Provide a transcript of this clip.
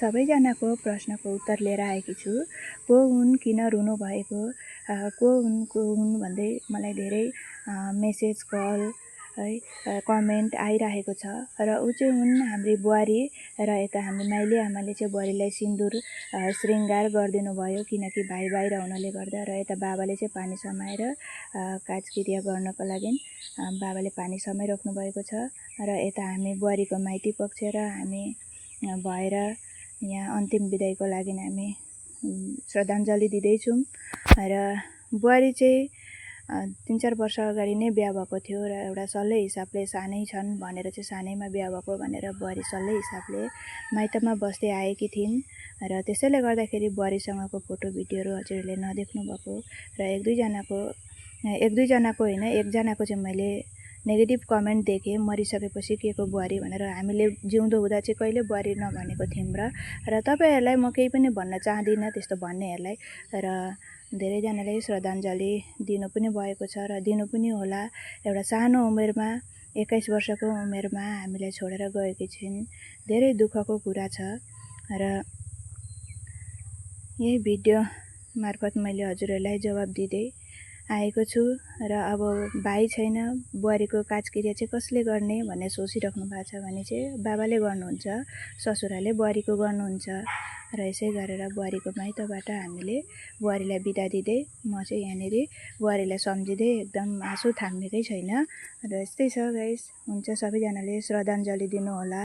सबैजनाको प्रश्नको उत्तर लिएर आएकी छु। को हुन्, किन रुनु भएको, को हुन् भन्दै मलाई धेरै मेसेज, कल है कमेन्ट आइरहेको छ। र ऊ चाहिँ हुन् हाम्री बुहारी र यता हाम्रो माइली आमाले चाहिँ बुहारीलाई सिन्दुर श्रृङ्गार गरिदिनु भयो, किनकि भाइ बाहिर हुनाले गर्दा। र यता बाबाले चाहिँ पानी समाएर काजक्रिया गर्नको लागि बाबाले पानी समाइराख्नु भएको छ। र यता हामी बुहारीको माइती पक्ष र हामी भएर यहाँ अन्तिम बिदाईको लागि हामी श्रद्धाञ्जली दिँदैछौँ। र बुहारी चाहिँ 3-4 वर्ष अगाडि नै बिहा भएको थियो र एउटा सल्लै हिसाबले सानै छन् भनेर चाहिँ सानैमा बिहा भएको भनेर बुहारी सल्लै हिसाबले माइतमा बस्दै आएकी थिइन्। र त्यसैले गर्दाखेरि बुहारीसँगको फोटो भिडियोहरू हजुरहरूले नदेख्नु भएको र एक दुईजनाको होइन, एकजनाको चाहिँ मैले नेगेटिभ कमेन्ट देखेँ, मरिसकेपछि के को बुहारी भनेर। हामीले जिउँदो हुँदा चाहिँ कहिले बुहारी नभनेको थियौँ र तपाईँहरूलाई म केही पनि भन्न चाहदिनँ त्यस्तो भन्नेहरूलाई। र धेरैजनाले श्रद्धाञ्जली दिनु पनि भएको छ र दिनु पनि होला। एउटा सानो उमेरमा 21 वर्षको उमेरमा हामीलाई छोडेर गएकी छिन्, धेरै दुःखको कुरा छ। र यही भिडियो मार्फत मैले हजुरहरूलाई जवाब दिँदै आएको छु। र अब भाइ छैन, बुहारीको काजक्रिया चाहिँ कसले गर्ने भन्ने सोचिराख्नु भएको छ भने चाहिँ बाबाले गर्नुहुन्छ, ससुराले बुहारीको गर्नुहुन्छ। र यसै गरेर बुहारीको माइतबाट हामीले बुहारीलाई बिदा दिँदै म चाहिँ यहाँनिर बुहारीलाई सम्झिँदै एकदम आँसु थाम्नेकै छैन। र यस्तै छ गाइस, हुन्छ सबैजनाले श्रद्धाञ्जली दिनु होला।